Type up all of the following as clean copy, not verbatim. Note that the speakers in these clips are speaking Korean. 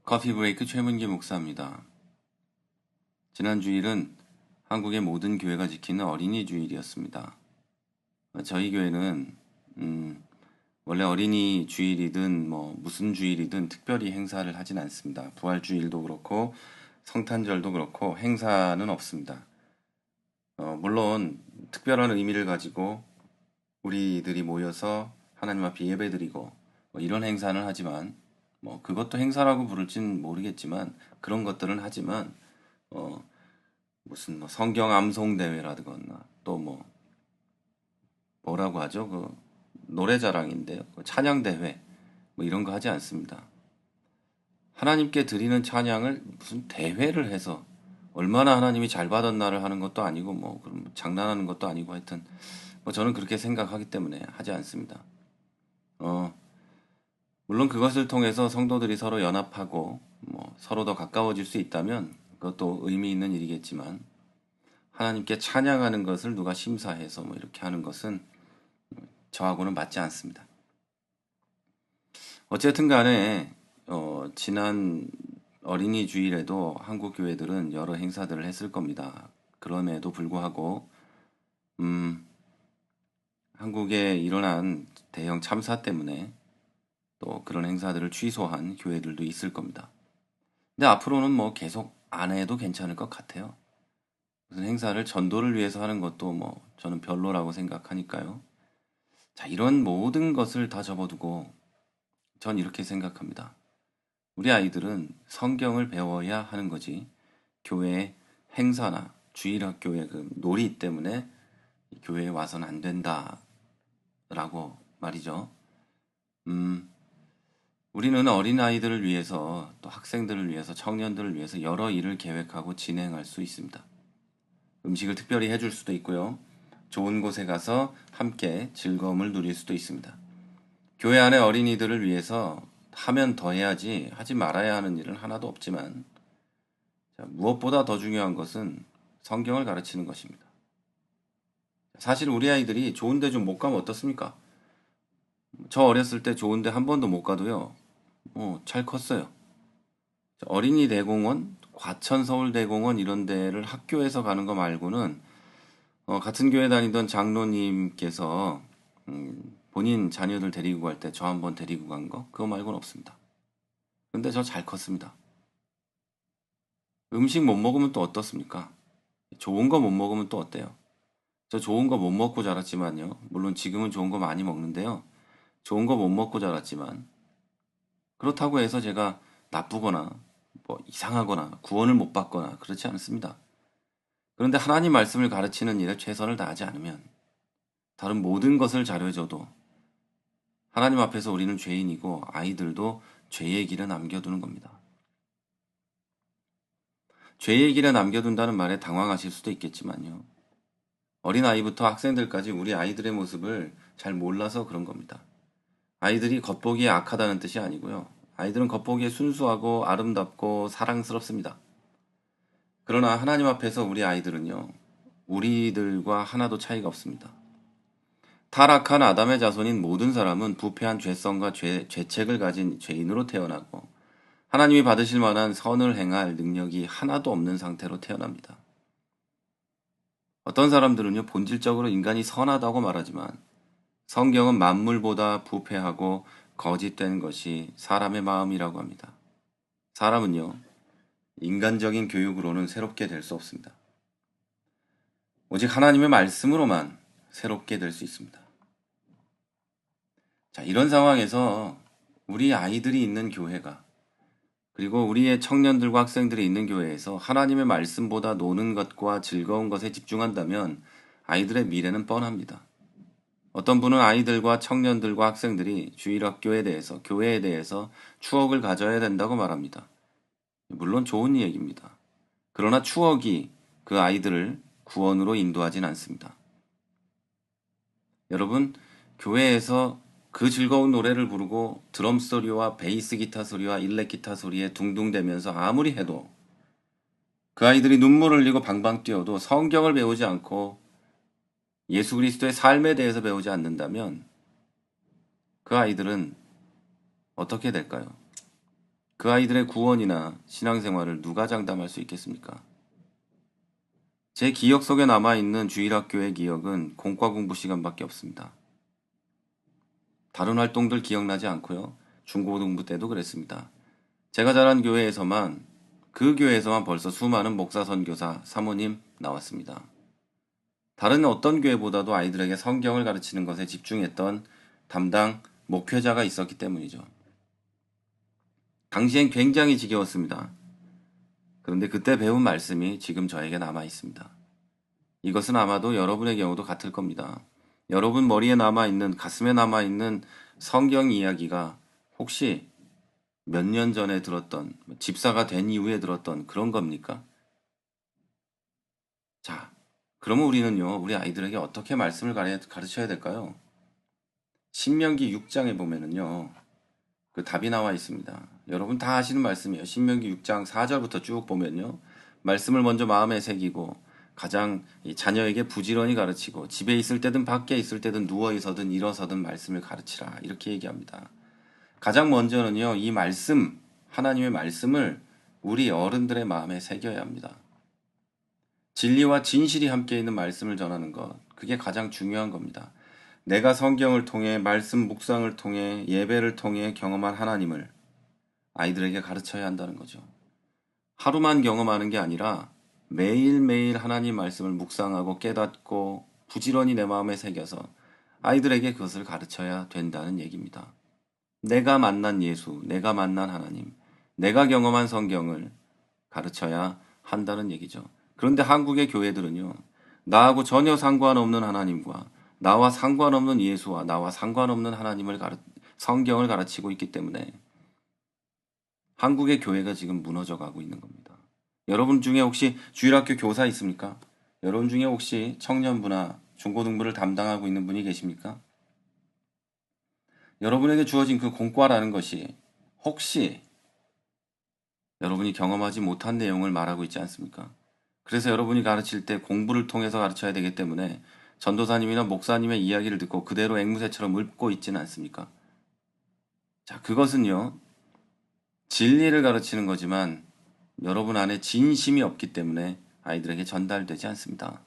커피 브레이크 최문기 목사입니다. 지난 주일은 한국의 모든 교회가 지키는 어린이 주일이었습니다. 저희 교회는 원래 어린이 주일이든 무슨 주일이든 특별히 행사를 하진 않습니다. 부활주일도 그렇고 성탄절도 그렇고 행사는 없습니다. 물론 특별한 의미를 가지고 우리들이 모여서 하나님 앞에 예배드리고 이런 행사는 하지만 그것도 행사라고 부를진 모르겠지만 그런 것들은 하지만 무슨 성경 암송 대회라든가 또 뭐라고 하죠? 그 노래자랑인데요. 그 찬양 대회 이런 거 하지 않습니다. 하나님께 드리는 찬양을 무슨 대회를 해서 얼마나 하나님이 잘 받았나를 하는 것도 아니고 그럼 장난하는 것도 아니고 하여튼 저는 그렇게 생각하기 때문에 하지 않습니다. 물론 그것을 통해서 성도들이 서로 연합하고 서로 더 가까워질 수 있다면 그것도 의미 있는 일이겠지만 하나님께 찬양하는 것을 누가 심사해서 이렇게 하는 것은 저하고는 맞지 않습니다. 어쨌든 간에 지난 어린이 주일에도 한국 교회들은 여러 행사들을 했을 겁니다. 그럼에도 불구하고 한국에 일어난 대형 참사 때문에 또 그런 행사들을 취소한 교회들도 있을 겁니다. 근데 앞으로는 계속 안 해도 괜찮을 것 같아요. 무슨 행사를 전도를 위해서 하는 것도 저는 별로라고 생각하니까요. 자, 이런 모든 것을 다 접어두고 전 이렇게 생각합니다. 우리 아이들은 성경을 배워야 하는 거지 교회 행사나 주일학교의 그 놀이 때문에 교회에 와서는 안 된다라고 말이죠. 우리는 어린아이들을 위해서 또 학생들을 위해서 청년들을 위해서 여러 일을 계획하고 진행할 수 있습니다. 음식을 특별히 해줄 수도 있고요. 좋은 곳에 가서 함께 즐거움을 누릴 수도 있습니다. 교회 안의 어린이들을 위해서 하면 더 해야지 하지 말아야 하는 일은 하나도 없지만 무엇보다 더 중요한 것은 성경을 가르치는 것입니다. 사실 우리 아이들이 좋은 데 좀 못 가면 어떻습니까? 저 어렸을 때 좋은 데 한 번도 못 가도요. 잘 컸어요. 어린이 대공원, 과천 서울대공원 이런 데를 학교에서 가는 거 말고는 같은 교회 다니던 장로님께서 본인 자녀들 데리고 갈 때 저 한번 데리고 간 거 그거 말고는 없습니다. 근데 저 잘 컸습니다. 음식 못 먹으면 또 어떻습니까? 좋은 거 못 먹으면 또 어때요? 저 좋은 거 못 먹고 자랐지만요. 물론 지금은 좋은 거 많이 먹는데요. 좋은 거 못 먹고 자랐지만 그렇다고 해서 제가 나쁘거나 이상하거나 구원을 못 받거나 그렇지 않습니다. 그런데 하나님 말씀을 가르치는 일에 최선을 다하지 않으면 다른 모든 것을 잘해줘도 하나님 앞에서 우리는 죄인이고 아이들도 죄의 길에 남겨두는 겁니다. 죄의 길에 남겨둔다는 말에 당황하실 수도 있겠지만요. 어린아이부터 학생들까지 우리 아이들의 모습을 잘 몰라서 그런 겁니다. 아이들이 겉보기에 악하다는 뜻이 아니고요. 아이들은 겉보기에 순수하고 아름답고 사랑스럽습니다. 그러나 하나님 앞에서 우리 아이들은요. 우리들과 하나도 차이가 없습니다. 타락한 아담의 자손인 모든 사람은 부패한 죄성과 죄책을 가진 죄인으로 태어나고 하나님이 받으실 만한 선을 행할 능력이 하나도 없는 상태로 태어납니다. 어떤 사람들은요, 본질적으로 인간이 선하다고 말하지만 성경은 만물보다 부패하고 거짓된 것이 사람의 마음이라고 합니다. 사람은요, 인간적인 교육으로는 새롭게 될 수 없습니다. 오직 하나님의 말씀으로만 새롭게 될 수 있습니다. 자, 이런 상황에서 우리 아이들이 있는 교회가 그리고 우리의 청년들과 학생들이 있는 교회에서 하나님의 말씀보다 노는 것과 즐거운 것에 집중한다면 아이들의 미래는 뻔합니다. 어떤 분은 아이들과 청년들과 학생들이 주일학교에 대해서, 교회에 대해서 추억을 가져야 된다고 말합니다. 물론 좋은 얘기입니다. 그러나 추억이 그 아이들을 구원으로 인도하진 않습니다. 여러분, 교회에서 그 즐거운 노래를 부르고 드럼 소리와 베이스 기타 소리와 일렉 기타 소리에 둥둥대면서 아무리 해도 그 아이들이 눈물을 흘리고 방방 뛰어도 성경을 배우지 않고 예수 그리스도의 삶에 대해서 배우지 않는다면 그 아이들은 어떻게 될까요? 그 아이들의 구원이나 신앙생활을 누가 장담할 수 있겠습니까? 제 기억 속에 남아있는 주일학교의 기억은 공과 공부 시간밖에 없습니다. 다른 활동들 기억나지 않고요. 중고등부 때도 그랬습니다. 제가 자란 교회에서만 그 교회에서만 벌써 수많은 목사, 선교사, 사모님 나왔습니다. 다른 어떤 교회보다도 아이들에게 성경을 가르치는 것에 집중했던 담당 목회자가 있었기 때문이죠. 당시엔 굉장히 지겨웠습니다. 그런데 그때 배운 말씀이 지금 저에게 남아 있습니다. 이것은 아마도 여러분의 경우도 같을 겁니다. 여러분 머리에 남아있는, 가슴에 남아있는 성경 이야기가 혹시 몇 년 전에 들었던, 집사가 된 이후에 들었던 그런 겁니까? 자, 그러면 우리는요, 우리 아이들에게 어떻게 말씀을 가르쳐야 될까요? 신명기 6장에 보면은요, 그 답이 나와 있습니다. 여러분 다 아시는 말씀이에요. 신명기 6장 4절부터 쭉 보면요. 말씀을 먼저 마음에 새기고 가장 자녀에게 부지런히 가르치고 집에 있을 때든 밖에 있을 때든 누워 있어든 일어서든 말씀을 가르치라. 이렇게 얘기합니다. 가장 먼저는요. 이 말씀, 하나님의 말씀을 우리 어른들의 마음에 새겨야 합니다. 진리와 진실이 함께 있는 말씀을 전하는 것. 그게 가장 중요한 겁니다. 내가 성경을 통해 말씀 묵상을 통해 예배를 통해 경험한 하나님을 아이들에게 가르쳐야 한다는 거죠. 하루만 경험하는 게 아니라 매일매일 하나님 말씀을 묵상하고 깨닫고 부지런히 내 마음에 새겨서 아이들에게 그것을 가르쳐야 된다는 얘기입니다. 내가 만난 예수, 내가 만난 하나님, 내가 경험한 성경을 가르쳐야 한다는 얘기죠. 그런데 한국의 교회들은요, 나하고 전혀 상관없는 하나님과 나와 상관없는 예수와 나와 상관없는 하나님을 성경을 가르치고 있기 때문에 한국의 교회가 지금 무너져 가고 있는 겁니다. 여러분 중에 혹시 주일학교 교사 있습니까? 여러분 중에 혹시 청년부나 중고등부를 담당하고 있는 분이 계십니까? 여러분에게 주어진 그 공과라는 것이 혹시 여러분이 경험하지 못한 내용을 말하고 있지 않습니까? 그래서 여러분이 가르칠 때 공부를 통해서 가르쳐야 되기 때문에 전도사님이나 목사님의 이야기를 듣고 그대로 앵무새처럼 읊고 있지는 않습니까? 자, 그것은요, 진리를 가르치는 거지만 여러분 안에 진심이 없기 때문에 아이들에게 전달되지 않습니다.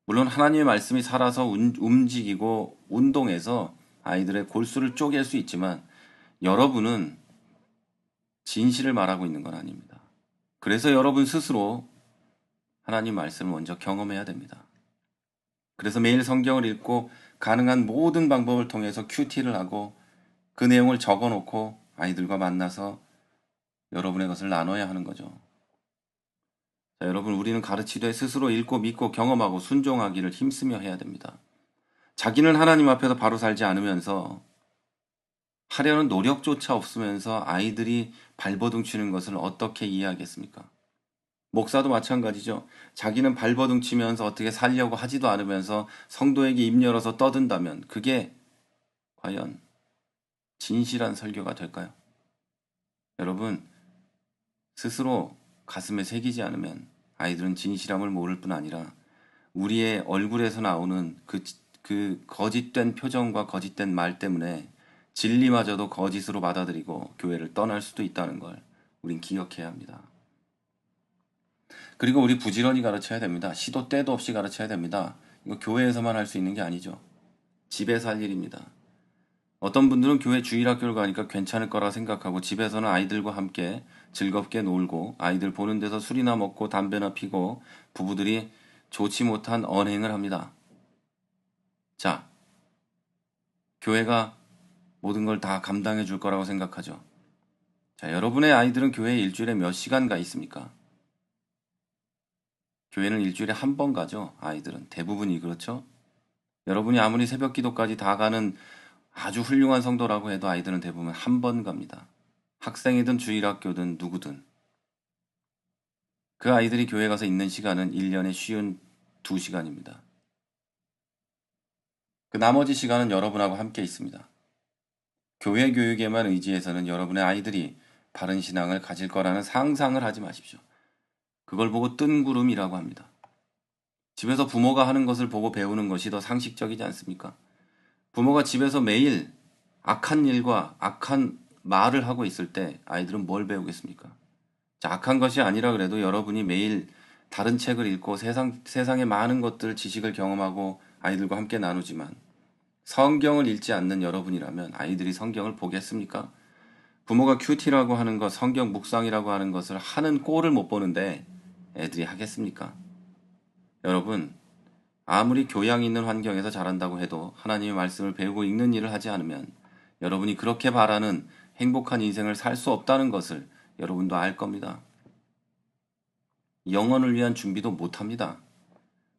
물론 하나님의 말씀이 살아서 움직이고 운동해서 아이들의 골수를 쪼갤 수 있지만 여러분은 진실을 말하고 있는 건 아닙니다. 그래서 여러분 스스로 하나님 말씀을 먼저 경험해야 됩니다. 그래서 매일 성경을 읽고 가능한 모든 방법을 통해서 큐티를 하고 그 내용을 적어 놓고 아이들과 만나서 여러분의 것을 나눠야 하는 거죠. 자, 여러분, 우리는 가르치되 스스로 읽고 믿고 경험하고 순종하기를 힘쓰며 해야 됩니다. 자기는 하나님 앞에서 바로 살지 않으면서 하려는 노력조차 없으면서 아이들이 발버둥 치는 것을 어떻게 이해하겠습니까? 목사도 마찬가지죠. 자기는 발버둥 치면서 어떻게 살려고 하지도 않으면서 성도에게 입 열어서 떠든다면 그게 과연 진실한 설교가 될까요? 여러분, 스스로 가슴에 새기지 않으면 아이들은 진실함을 모를 뿐 아니라 우리의 얼굴에서 나오는 그 거짓된 표정과 거짓된 말 때문에 진리마저도 거짓으로 받아들이고 교회를 떠날 수도 있다는 걸 우린 기억해야 합니다. 그리고 우리 부지런히 가르쳐야 됩니다. 시도 때도 없이 가르쳐야 됩니다. 이거 교회에서만 할 수 있는 게 아니죠. 집에서 할 일입니다. 어떤 분들은 교회 주일학교를 가니까 괜찮을 거라 생각하고 집에서는 아이들과 함께 즐겁게 놀고 아이들 보는 데서 술이나 먹고 담배나 피고 부부들이 좋지 못한 언행을 합니다. 자, 교회가 모든 걸 다 감당해 줄 거라고 생각하죠. 자, 여러분의 아이들은 교회에 일주일에 몇 시간 가 있습니까? 교회는 일주일에 한 번 가죠. 아이들은 대부분이 그렇죠. 여러분이 아무리 새벽 기도까지 다 가는 아주 훌륭한 성도라고 해도 아이들은 대부분 한 번 갑니다. 학생이든 주일학교든 누구든. 그 아이들이 교회 가서 있는 시간은 1년에 쉬운 2시간입니다. 그 나머지 시간은 여러분하고 함께 있습니다. 교회 교육에만 의지해서는 여러분의 아이들이 바른 신앙을 가질 거라는 상상을 하지 마십시오. 그걸 보고 뜬구름이라고 합니다. 집에서 부모가 하는 것을 보고 배우는 것이 더 상식적이지 않습니까? 부모가 집에서 매일 악한 일과 악한 말을 하고 있을 때 아이들은 뭘 배우겠습니까? 자, 악한 것이 아니라 그래도 여러분이 매일 다른 책을 읽고 세상의 많은 것들, 지식을 경험하고 아이들과 함께 나누지만 성경을 읽지 않는 여러분이라면 아이들이 성경을 보겠습니까? 부모가 큐티라고 하는 것, 성경 묵상이라고 하는 것을 하는 꼴을 못 보는데 애들이 하겠습니까? 여러분, 아무리 교양 있는 환경에서 자란다고 해도 하나님의 말씀을 배우고 읽는 일을 하지 않으면 여러분이 그렇게 바라는 행복한 인생을 살 수 없다는 것을 여러분도 알 겁니다. 영혼을 위한 준비도 못합니다.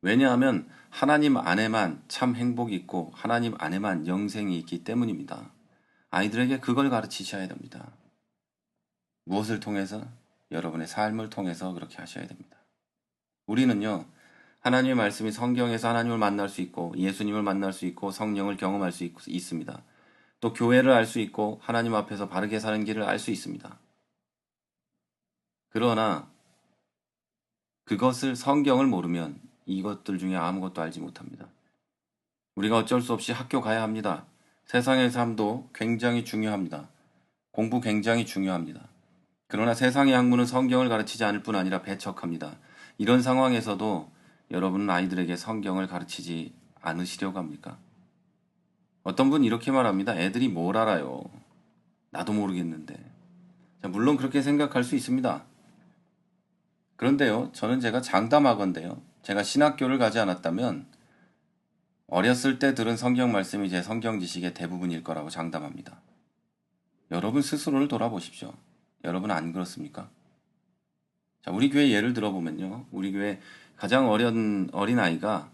왜냐하면 하나님 안에만 참 행복이 있고 하나님 안에만 영생이 있기 때문입니다. 아이들에게 그걸 가르치셔야 됩니다. 무엇을 통해서? 여러분의 삶을 통해서 그렇게 하셔야 됩니다. 우리는요, 하나님의 말씀이 성경에서 하나님을 만날 수 있고 예수님을 만날 수 있고 성령을 경험할 수 있습니다. 또 교회를 알 수 있고 하나님 앞에서 바르게 사는 길을 알 수 있습니다. 그러나 그것을 성경을 모르면 이것들 중에 아무것도 알지 못합니다. 우리가 어쩔 수 없이 학교 가야 합니다. 세상의 삶도 굉장히 중요합니다. 공부 굉장히 중요합니다. 그러나 세상의 학문은 성경을 가르치지 않을 뿐 아니라 배척합니다. 이런 상황에서도 여러분은 아이들에게 성경을 가르치지 않으시려고 합니까? 어떤 분 이렇게 말합니다. 애들이 뭘 알아요? 나도 모르겠는데. 자, 물론 그렇게 생각할 수 있습니다. 그런데요, 저는 제가 장담하건대요. 제가 신학교를 가지 않았다면 어렸을 때 들은 성경 말씀이 제 성경 지식의 대부분일 거라고 장담합니다. 여러분 스스로를 돌아보십시오. 여러분 안 그렇습니까? 자, 우리 교회 예를 들어보면요. 우리 교회 가장 어린 아이가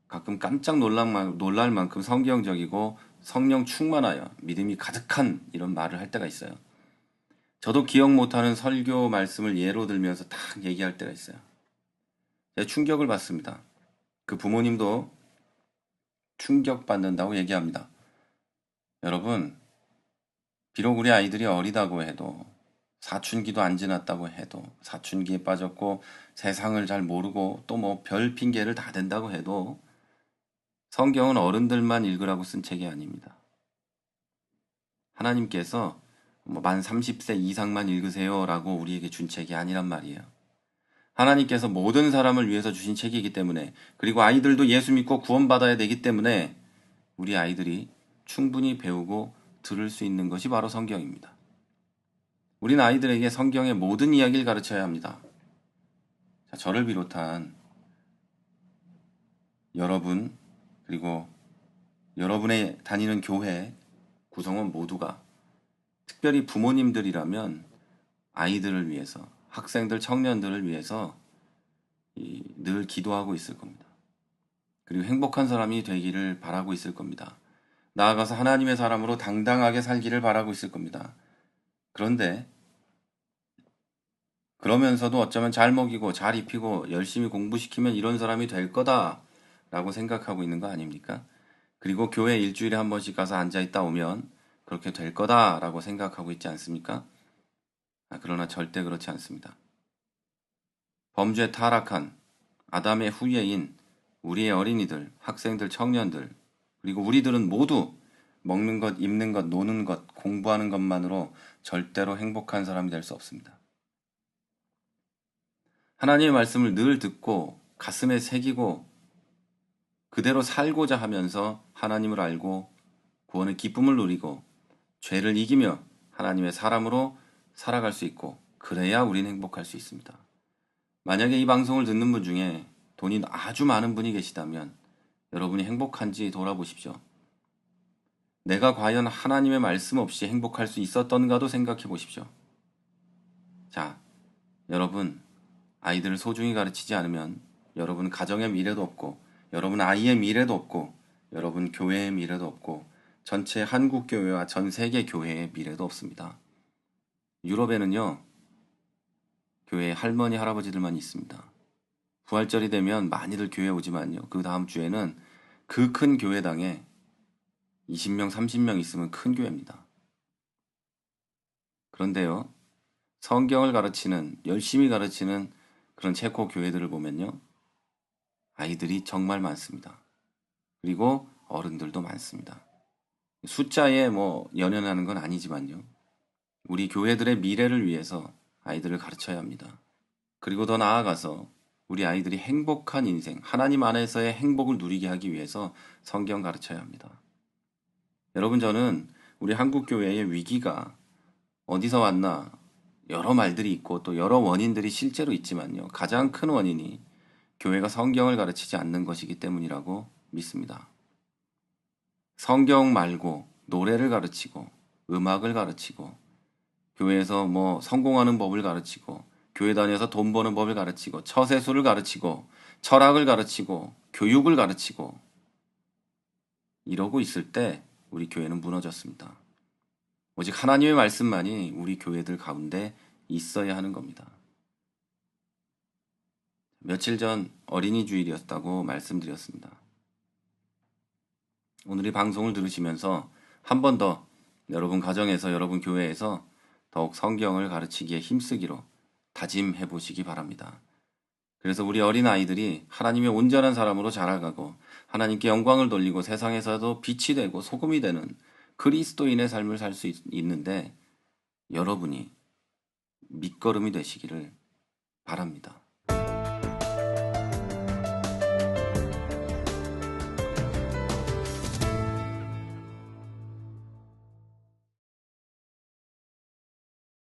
가끔 깜짝 놀랄 만큼 성경적이고 성령 충만하여 믿음이 가득한 이런 말을 할 때가 있어요. 저도 기억 못하는 설교 말씀을 예로 들면서 딱 얘기할 때가 있어요. 제가 충격을 받습니다. 그 부모님도 충격받는다고 얘기합니다. 여러분, 비록 우리 아이들이 어리다고 해도 사춘기도 안 지났다고 해도 사춘기에 빠졌고 세상을 잘 모르고 또 뭐 별 핑계를 다 댄다고 해도 성경은 어른들만 읽으라고 쓴 책이 아닙니다. 하나님께서 만 30세 이상만 읽으세요라고 우리에게 준 책이 아니란 말이에요. 하나님께서 모든 사람을 위해서 주신 책이기 때문에 그리고 아이들도 예수 믿고 구원받아야 되기 때문에 우리 아이들이 충분히 배우고 들을 수 있는 것이 바로 성경입니다. 우리는 아이들에게 성경의 모든 이야기를 가르쳐야 합니다. 자, 저를 비롯한 여러분 그리고 여러분의 다니는 교회 구성원 모두가 특별히 부모님들이라면 아이들을 위해서 학생들, 청년들을 위해서 늘 기도하고 있을 겁니다. 그리고 행복한 사람이 되기를 바라고 있을 겁니다. 나아가서 하나님의 사람으로 당당하게 살기를 바라고 있을 겁니다. 그런데 그러면서도 어쩌면 잘 먹이고 잘 입히고 열심히 공부시키면 이런 사람이 될 거다라고 생각하고 있는 거 아닙니까? 그리고 교회 일주일에 한 번씩 가서 앉아있다 오면 그렇게 될 거다라고 생각하고 있지 않습니까? 그러나 절대 그렇지 않습니다. 범죄 타락한 아담의 후예인 우리의 어린이들, 학생들, 청년들, 그리고 우리들은 모두 먹는 것, 입는 것, 노는 것, 공부하는 것만으로 절대로 행복한 사람이 될 수 없습니다. 하나님의 말씀을 늘 듣고 가슴에 새기고 그대로 살고자 하면서 하나님을 알고 구원의 기쁨을 누리고 죄를 이기며 하나님의 사람으로 살아갈 수 있고 그래야 우리는 행복할 수 있습니다. 만약에 이 방송을 듣는 분 중에 돈이 아주 많은 분이 계시다면 여러분이 행복한지 돌아보십시오. 내가 과연 하나님의 말씀 없이 행복할 수 있었던가도 생각해 보십시오. 자, 여러분 아이들을 소중히 가르치지 않으면 여러분 가정의 미래도 없고 여러분 아이의 미래도 없고 여러분 교회의 미래도 없고 전체 한국 교회와 전 세계 교회의 미래도 없습니다. 유럽에는요. 교회에 할머니 할아버지들만 있습니다. 부활절이 되면 많이들 교회 오지만요. 그 다음 주에는 그 큰 교회당에 20명, 30명 있으면 큰 교회입니다. 그런데요. 성경을 가르치는, 열심히 가르치는 그런 체코 교회들을 보면요. 아이들이 정말 많습니다. 그리고 어른들도 많습니다. 숫자에 뭐 연연하는 건 아니지만요. 우리 교회들의 미래를 위해서 아이들을 가르쳐야 합니다. 그리고 더 나아가서 우리 아이들이 행복한 인생, 하나님 안에서의 행복을 누리게 하기 위해서 성경 가르쳐야 합니다. 여러분, 저는 우리 한국 교회의 위기가 어디서 왔나? 여러 말들이 있고 또 여러 원인들이 실제로 있지만요. 가장 큰 원인이 교회가 성경을 가르치지 않는 것이기 때문이라고 믿습니다. 성경 말고 노래를 가르치고 음악을 가르치고 교회에서 뭐 성공하는 법을 가르치고 교회 다녀서 돈 버는 법을 가르치고 처세술을 가르치고 철학을 가르치고 교육을 가르치고 이러고 있을 때 우리 교회는 무너졌습니다. 오직 하나님의 말씀만이 우리 교회들 가운데 있어야 하는 겁니다. 며칠 전 어린이 주일이었다고 말씀드렸습니다. 오늘 이 방송을 들으시면서 한 번 더 여러분 가정에서 여러분 교회에서 더욱 성경을 가르치기에 힘쓰기로 다짐해 보시기 바랍니다. 그래서 우리 어린 아이들이 하나님의 온전한 사람으로 자라가고 하나님께 영광을 돌리고 세상에서도 빛이 되고 소금이 되는 그리스도인의 삶을 살 수 있는데 여러분이 밑거름이 되시기를 바랍니다.